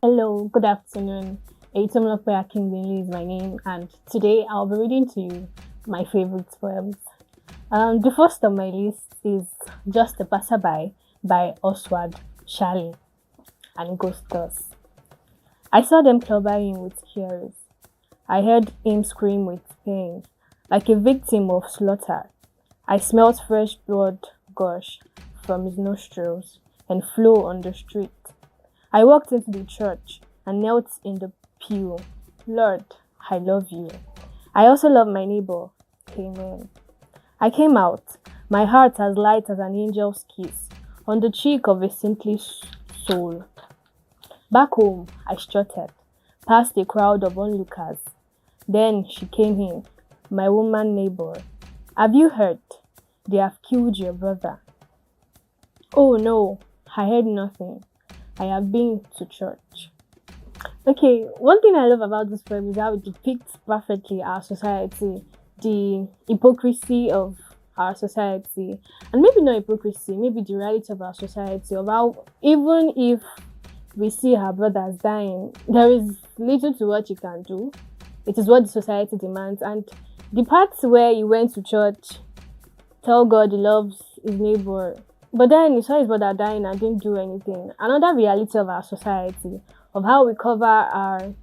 Hello, good afternoon. Eyitomilope Akingbenle is my name, and today I'll be reading to you my favorite poems. The first on my list is Just a Passerby by Oswald Mtshali, and it goes thus. I saw them clobbering with tears. I heard him scream with pain, like a victim of slaughter. I smelt fresh blood gush from his nostrils and flow on the street. I walked into the church and knelt in the pew. Lord, I love you. I also love my neighbor. Amen. I came out, my heart as light as an angel's kiss, on the cheek of a saintly soul. Back home, I strutted, past a crowd of onlookers. Then she came in, my woman neighbor. Have you heard? They have killed your brother. Oh no, I heard nothing. I have been to church. Okay, one thing I love about this poem is how it depicts perfectly our society, the hypocrisy of our society, and maybe not hypocrisy, maybe the reality of our society, of how even if we see our brothers dying, there is little to what you can do. It is what the society demands, and the parts where he went to church, tell God he loves his neighbor, but then he saw his brother dying and didn't do anything. Another reality of our society, of how we cover our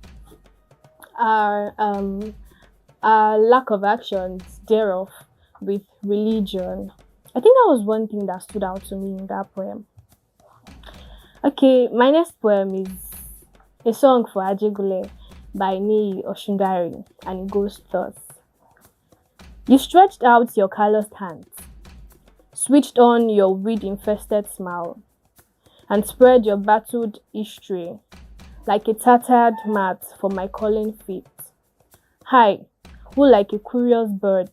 lack of actions thereof with religion. I think that was one thing that stood out to me in that poem. Okay, my next poem is a song for Angelou by Niyi Osundare, and it goes thus. You stretched out your calloused hands, switched on your weed-infested smile, and spread your battered history like a tattered mat for my calling feet. Hi, who like a curious bird,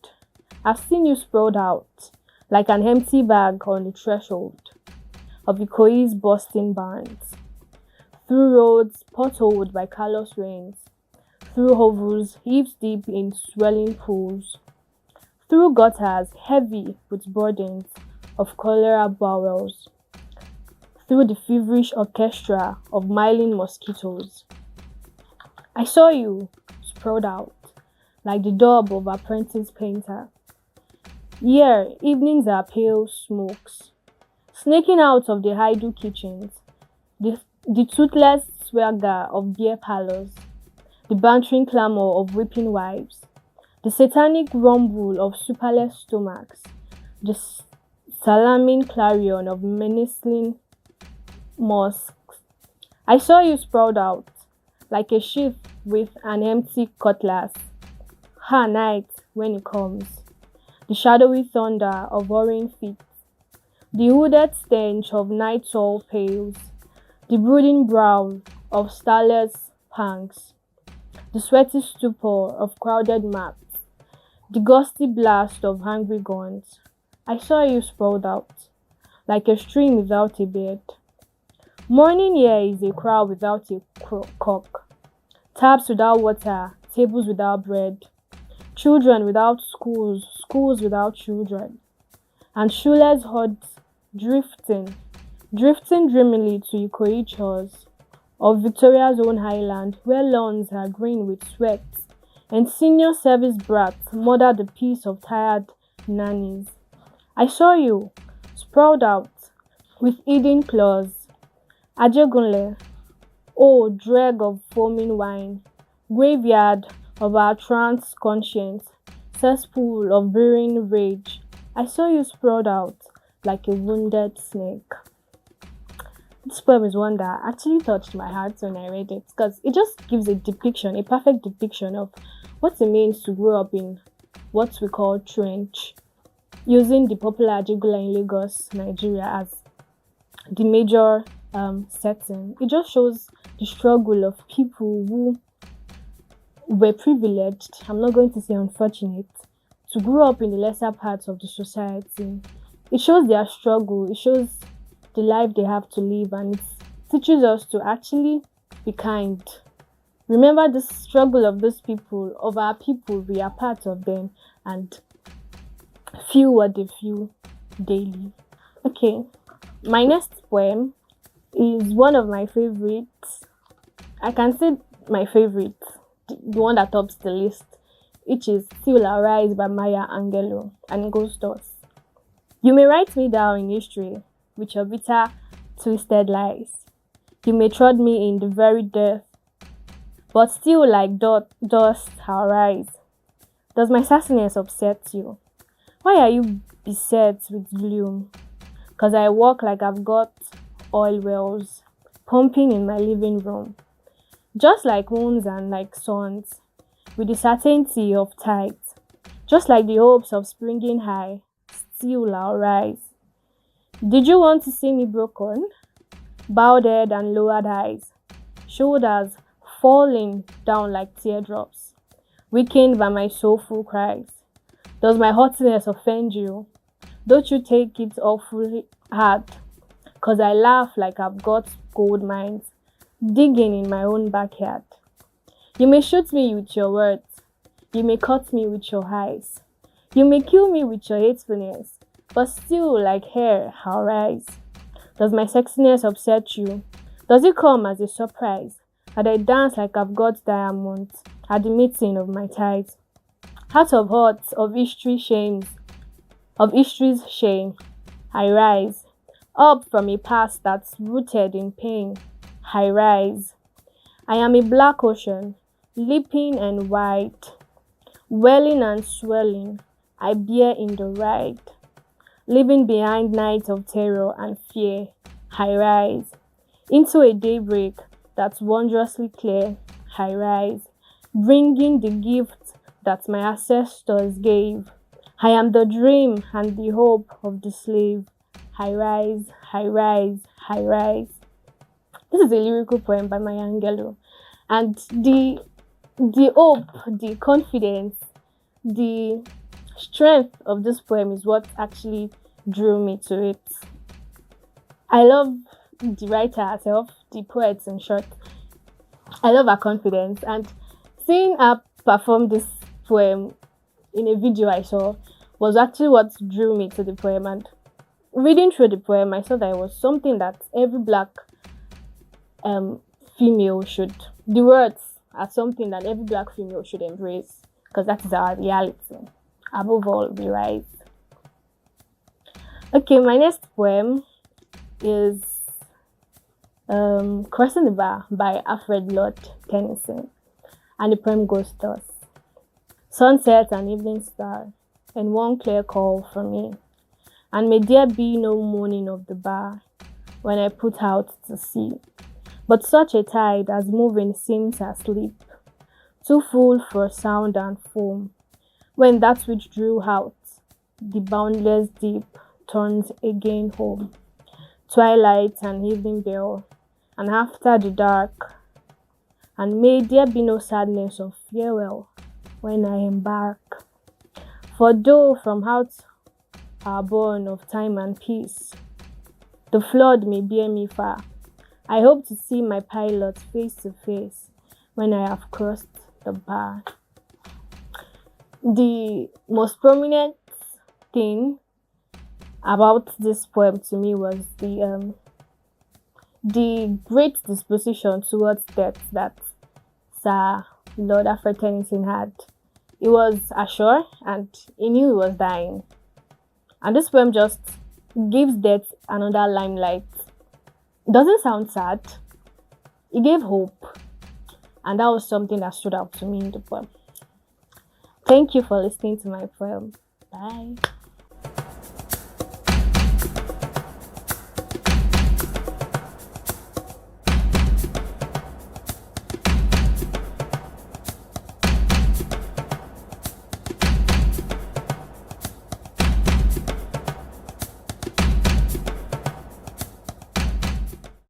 I've seen you sprawled out like an empty bag on the threshold of Ikoyi's bursting barns, through roads potholed by callous rains, through hovels hips deep in swelling pools, through gutters heavy with burdens of cholera bowels, through the feverish orchestra of miling mosquitoes. I saw you sprawled out like the daub of apprentice painter. Here, evenings are pale smokes, snaking out of the idle kitchens, the toothless swagger of beer parlors, the bantering clamor of weeping wives, the satanic rumble of superless stomachs, the salaming clarion of menacing mosques. I saw you sprawled out like a sheep with an empty cutlass. Ha, night, when it comes, the shadowy thunder of hurrying feet, the hooded stench of night owl pails, the brooding brow of starless pangs, the sweaty stupor of crowded maps, the gusty blast of hungry guns. I saw you sprawled out, like a stream without a bed. Morning here is a crowd without a cock, taps without water, tables without bread, children without schools, schools without children, and shoeless hordes drifting dreamily to Ikoyi chores of Victoria's own highland, where lawns are green with sweat, and senior service brats murder the peace of tired nannies. I saw you, sprawled out, with hidden claws. Ajegunle, oh dreg of foaming wine, graveyard of our trance conscience, cesspool of brewing rage. I saw you sprawled out like a wounded snake. This poem is one that actually touched my heart when I read it, because it just gives a depiction, a perfect depiction of what it means to grow up in what we call trench, using the popular Ajegunle in Lagos, Nigeria as the major setting. It just shows the struggle of people who were privileged, I'm not going to say unfortunate, to grow up in the lesser parts of the society. It shows their struggle, it shows the life they have to live, and it teaches us to actually be kind. Remember the struggle of those people, of our people, we are part of them, and feel what they feel daily. Okay, my next poem is one of my favorites. I can say my favorite, the one that tops the list, which is Still Arise by Maya Angelou, and it goes thus. You may write me down in history with your bitter, twisted lies. You may trod me in the very dirt, but still like dust I'll rise. Does my sassiness upset you? Why are you beset with gloom? 'Cause I walk like I've got oil wells pumping in my living room, just like moons and like suns, with the certainty of tides, just like the hopes of springing high, still I'll rise. Did you want to see me broken? Bowed head and lowered eyes, shoulders falling down like teardrops, weakened by my soulful cries. Does my haughtiness offend you? Don't you take it awfully hard? 'Cause I laugh like I've got gold mines digging in my own backyard. You may shoot me with your words, you may cut me with your eyes, you may kill me with your hatefulness, but still like hair I'll rise. Does my sexiness upset you? Does it come as a surprise that I dance like I've got diamonds at the meeting of my tithes? Out of hearts of history's shame, I rise. Up from a past that's rooted in pain, I rise. I am a black ocean, leaping and wide, welling and swelling, I bear in the ride. Leaving behind nights of terror and fear, I rise. Into a daybreak that's wondrously clear, I rise. Bringing the gift that my ancestors gave. I am the dream and the hope of the slave. I rise, I rise, I rise. This is a lyrical poem by Maya Angelou. And the hope, the confidence, the strength of this poem is what actually drew me to it. I love the writer herself, the poet in short. I love her confidence, and seeing her perform this poem in a video I saw was actually what drew me to the poem. And reading through the poem, I saw that it was something that every black female should. The words are something that every black female should embrace, because that is our reality. Above all, we rise. Okay, my next poem is Crossing the Bar by Alfred Tennyson, and the poem goes thus. Sunset and evening star, and one clear call from me, and may there be no moaning of the bar when I put out to sea, but such a tide as moving seems asleep, too full for sound and foam, when that which drew out the boundless deep turns again home. Twilight and evening bell, and after the dark, and may there be no sadness of farewell when I embark. For though from out our bourne of time and peace, the flood may bear me far, I hope to see my pilot face to face when I have crossed the bar. The most prominent thing about this poem to me was the great disposition towards death that Sir Lord Alfred Tennyson had. He was assured and he knew he was dying. And this poem just gives death another limelight. It doesn't sound sad. It gave hope. And that was something that stood out to me in the poem. Thank you for listening to my poem. Bye.